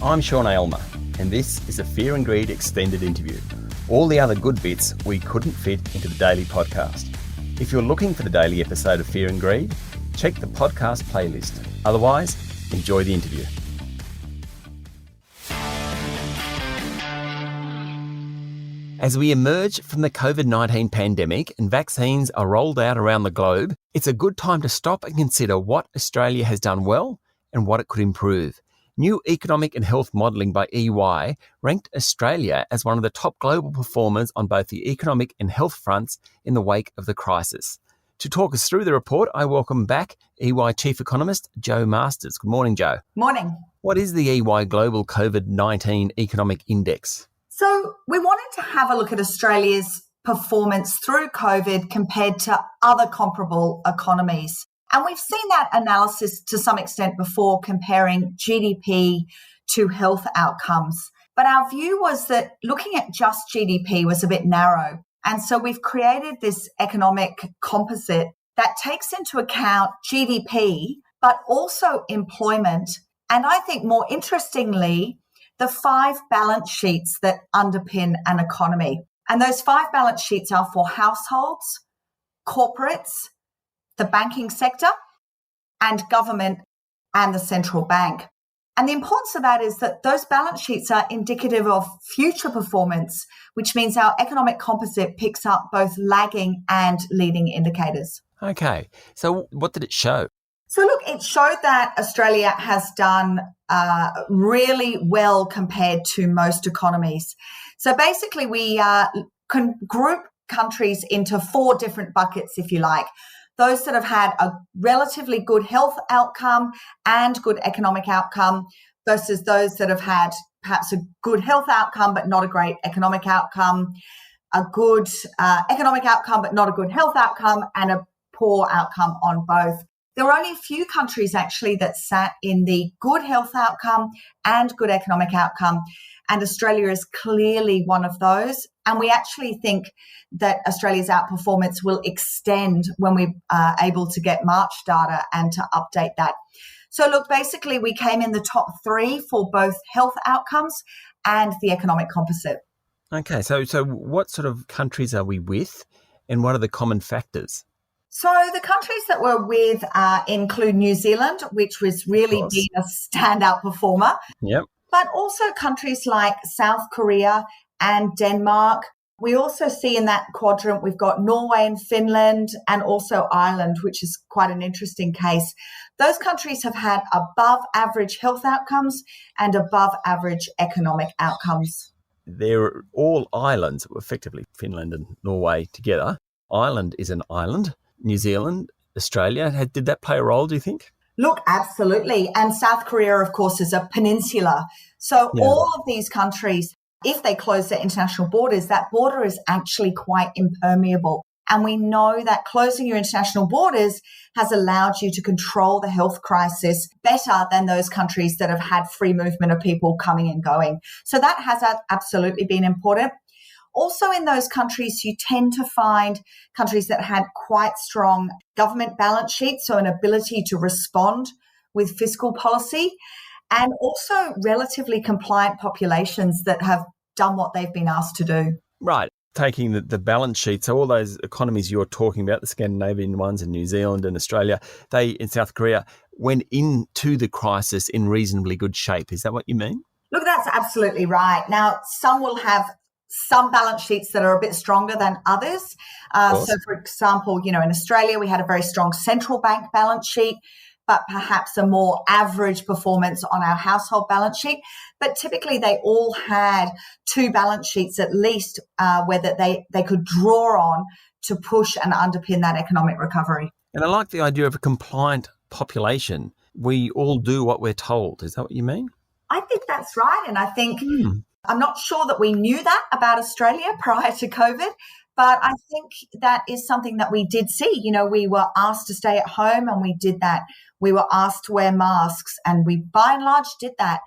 I'm Sean Aylmer, and this is a Fear and Greed extended interview. All the other good bits we couldn't fit into the daily podcast. If you're looking for the daily episode of Fear and Greed, check the podcast playlist. Otherwise, enjoy the interview. As we emerge from the COVID-19 pandemic and vaccines are rolled out around the globe, it's a good time to stop and consider what Australia has done well and what it could improve. New economic and health modelling by EY ranked Australia as one of the top global performers on both the economic and health fronts in the wake of the crisis. To talk us through the report, I welcome back EY Chief Economist Jo Masters. Good morning, Jo. Morning. What is the EY Global COVID-19 Economic Index? So we wanted to have a look at Australia's performance through COVID compared to other comparable economies. And we've seen that analysis to some extent before, comparing GDP to health outcomes. But our view was that looking at just GDP was a bit narrow. And so we've created this economic composite that takes into account GDP, but also employment. And I think more interestingly, the 5 balance sheets that underpin an economy. And those 5 balance sheets are for households, corporates, the banking sector, and government and the central bank. And the importance of that is that those balance sheets are indicative of future performance, which means our economic composite picks up both lagging and leading indicators. Okay, so what did it show? So look, it showed that Australia has done really well compared to most economies. So basically we can group countries into 4 different buckets, if you like. Those that have had a relatively good health outcome and good economic outcome versus those that have had perhaps a good health outcome but not a great economic outcome, a good economic outcome but not a good health outcome, and a poor outcome on both. There were only a few countries actually that sat in the good health outcome and good economic outcome, and Australia is clearly one of those. And we actually think that Australia's outperformance will extend when we are able to get March data and to update that. So look, basically we came in the top 3 for both health outcomes and the economic composite. Okay, so what sort of countries are we with and what are the common factors? So the countries that we're with include New Zealand, which was really being a standout performer. Yep. But also countries like South Korea and Denmark. We also see in that quadrant, we've got Norway and Finland and also Ireland, which is quite an interesting case. Those countries have had above average health outcomes and above average economic outcomes. They're all islands, effectively Finland and Norway together. Ireland is an island. New Zealand, Australia, did that play a role, do you think? Look, absolutely. And South Korea, of course, is a peninsula. So all of these countries, if they close their international borders, that border is actually quite impermeable. And we know that closing your international borders has allowed you to control the health crisis better than those countries that have had free movement of people coming and going. So that has absolutely been important. Also in those countries, you tend to find countries that had quite strong government balance sheets, so an ability to respond with fiscal policy, and also relatively compliant populations that have done what they've been asked to do. Right. Taking the balance sheet, so all those economies you're talking about, the Scandinavian ones in New Zealand and Australia, they in South Korea went into the crisis in reasonably good shape. Is that what you mean? Look, that's absolutely right. Now, some will have some balance sheets that are a bit stronger than others. So, for example, in Australia, we had a very strong central bank balance sheet, but perhaps a more average performance on our household balance sheet. But typically, they all had 2 balance sheets at least where that they could draw on to push and underpin that economic recovery. And I like the idea of a compliant population. We all do what we're told. Is that what you mean? I think that's right. And I think I'm not sure that we knew that about Australia prior to COVID, but I think that is something that we did see. We were asked to stay at home and we did that. We were asked to wear masks and we by and large did that.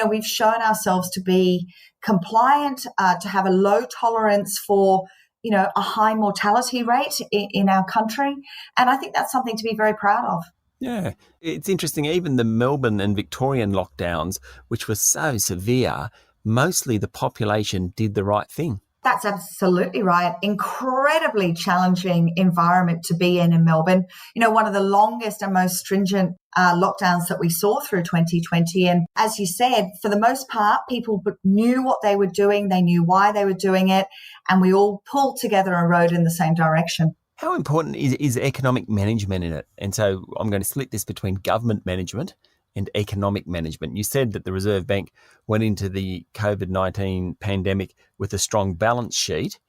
We've shown ourselves to be compliant, to have a low tolerance for, a high mortality rate in our country. And I think that's something to be very proud of. Yeah, it's interesting. Even the Melbourne and Victorian lockdowns, which were so severe, mostly the population did the right thing. That's absolutely right. Incredibly challenging environment to be in Melbourne. You know, one of the longest and most stringent lockdowns that we saw through 2020. And as you said, for the most part, people knew what they were doing. They knew why they were doing it. And we all pulled together and rowed in the same direction. How important is economic management in it? And so I'm going to split this between government management and economic management. You said that the Reserve Bank went into the COVID-19 pandemic with a strong balance sheet.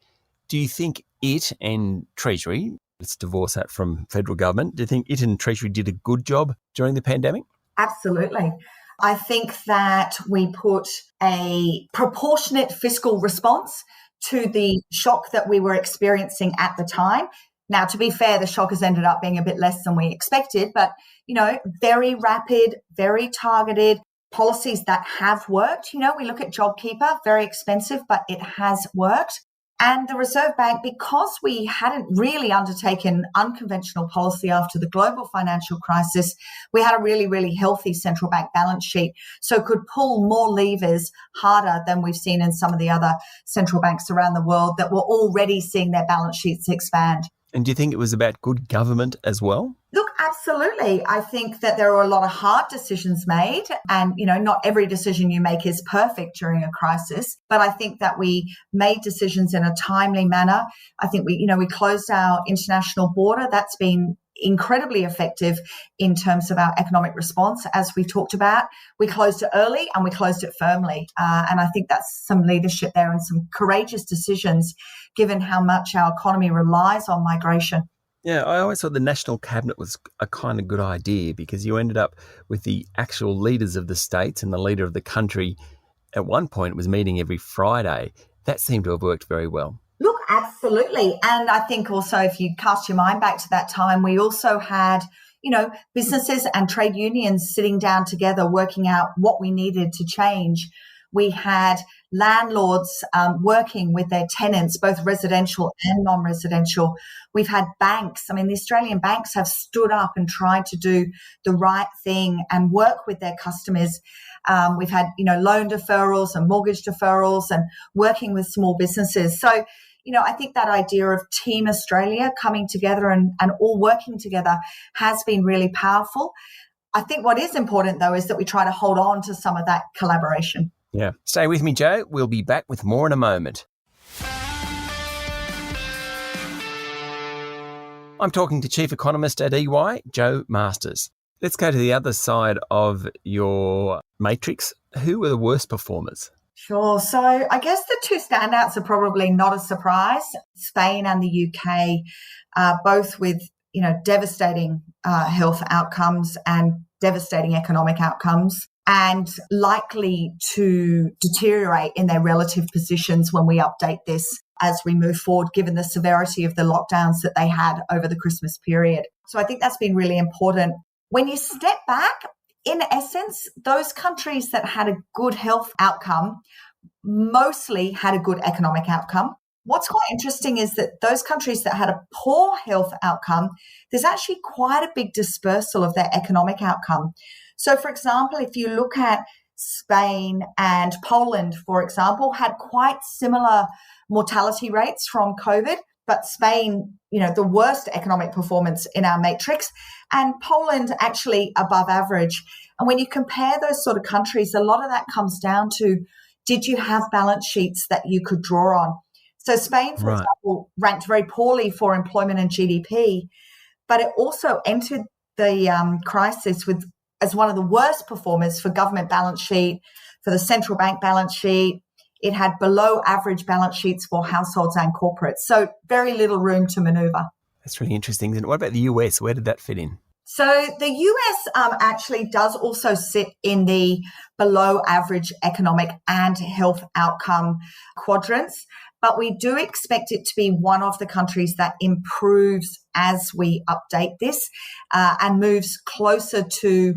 Do you think it and Treasury, let's divorce that from federal government, do you think it and Treasury did a good job during the pandemic? Absolutely. I think that we put a proportionate fiscal response to the shock that we were experiencing at the time. Now, to be fair, the shock has ended up being a bit less than we expected, but, you know, very rapid, very targeted policies that have worked. You know, we look at JobKeeper, very expensive, but it has worked. And the Reserve Bank, because we hadn't really undertaken unconventional policy after the global financial crisis, we had a really, really healthy central bank balance sheet, so could pull more levers harder than we've seen in some of the other central banks around the world that were already seeing their balance sheets expand. And do you think it was about good government as well? Look, absolutely. I think that there are a lot of hard decisions made and, you know, not every decision you make is perfect during a crisis, but I think that we made decisions in a timely manner. I think we closed our international border. That's been incredibly effective in terms of our economic response, as we talked about. We closed it early and we closed it firmly. And I think that's some leadership there and some courageous decisions, given how much our economy relies on migration. Yeah, I always thought the National Cabinet was a kind of good idea because you ended up with the actual leaders of the states and the leader of the country at one point was meeting every Friday. That seemed to have worked very well. Look, absolutely. And I think also if you cast your mind back to that time, we also had, you know, businesses and trade unions sitting down together, working out what we needed to change. We had landlords working with their tenants, both residential and non-residential. We've had banks. I mean, the Australian banks have stood up and tried to do the right thing and work with their customers. We've had, you know, loan deferrals and mortgage deferrals and working with small businesses. So, you know, I think that idea of Team Australia coming together and all working together has been really powerful. I think what is important, though, is that we try to hold on to some of that collaboration. Yeah. Stay with me, Joe. We'll be back with more in a moment. I'm talking to Chief Economist at EY, Joe Masters. Let's go to the other side of your matrix. Who were the worst performers? Sure. So I guess the two standouts are probably not a surprise. Spain and the UK, both with, you know, devastating health outcomes and devastating economic outcomes, and likely to deteriorate in their relative positions when we update this as we move forward, given the severity of the lockdowns that they had over the Christmas period. So I think that's been really important. When you step back, in essence, those countries that had a good health outcome mostly had a good economic outcome. What's quite interesting is that those countries that had a poor health outcome, there's actually quite a big dispersal of their economic outcome. So, for example, if you look at Spain and Poland, for example, had quite similar mortality rates from COVID, but Spain, you know, the worst economic performance in our matrix, and Poland actually above average. And when you compare those sort of countries, a lot of that comes down to, did you have balance sheets that you could draw on? So Spain, for example, ranked very poorly for employment and GDP, but it also entered the crisis with as one of the worst performers for government balance sheet, for the central bank balance sheet. It had below average balance sheets for households and corporates. So very little room to maneuver. That's really interesting. And what about the US? Where did that fit in? So the US actually does also sit in the below average economic and health outcome quadrants, but we do expect it to be one of the countries that improves as we update this and moves closer to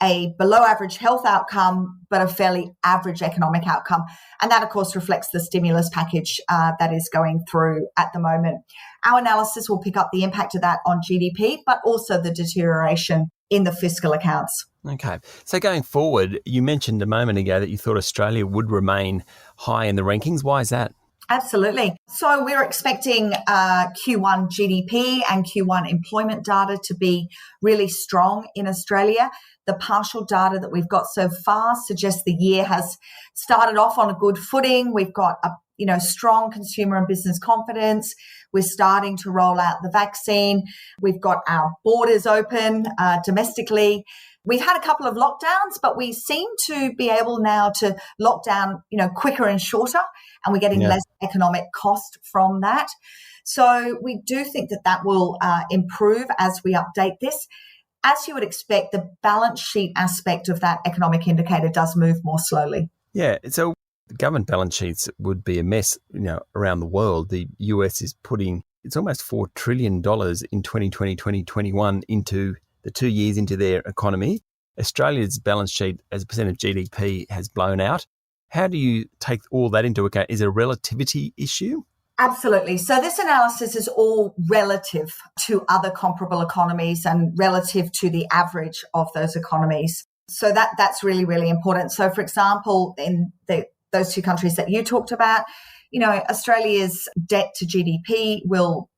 a below average health outcome, but a fairly average economic outcome. And that, of course, reflects the stimulus package that is going through at the moment. Our analysis will pick up the impact of that on GDP, but also the deterioration in the fiscal accounts. Okay. So going forward, you mentioned a moment ago that you thought Australia would remain high in the rankings. Why is that? Absolutely. So we're expecting Q1 GDP and Q1 employment data to be really strong in Australia. The partial data that we've got so far suggests the year has started off on a good footing. We've got a strong consumer and business confidence. We're starting to roll out the vaccine. We've got our borders open domestically. We've had a couple of lockdowns, but we seem to be able now to lock down, quicker and shorter, and we're getting less economic cost from that. So we do think that will improve as we update this. As you would expect, the balance sheet aspect of that economic indicator does move more slowly. Yeah, so the government balance sheets would be a mess, around the world. The US is putting, it's almost $4 trillion in 2020, 2021 into the 2 years into their economy. Australia's balance sheet as a percent of GDP has blown out. How do you take all that into account? Is it a relativity issue? Absolutely. So this analysis is all relative to other comparable economies and relative to the average of those economies. So that's really, really important. So, for example, in those two countries that you talked about, Australia's debt to GDP will,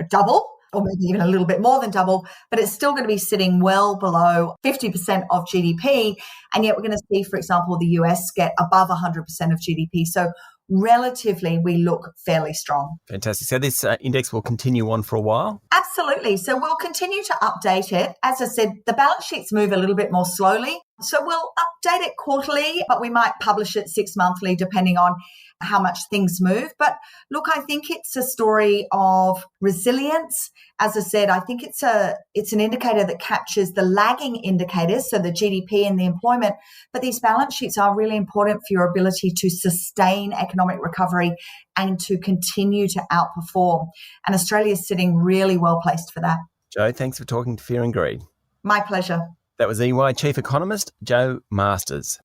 double, or maybe even a little bit more than double, but it's still going to be sitting well below 50% of GDP. And yet we're going to see, for example, the US get above 100% of GDP. So relatively, we look fairly strong. Fantastic. So this index will continue on for a while? Absolutely. So we'll continue to update it. As I said, the balance sheets move a little bit more slowly. So we'll update it quarterly, but we might publish it 6 monthly, depending on how much things move. But look, I think it's a story of resilience. As I said, I think it's an indicator that captures the lagging indicators, so the GDP and the employment. But these balance sheets are really important for your ability to sustain economic recovery and to continue to outperform. And Australia is sitting really well placed for that. Jo, thanks for talking to Fear and Greed. My pleasure. That was EY Chief Economist, Jo Masters.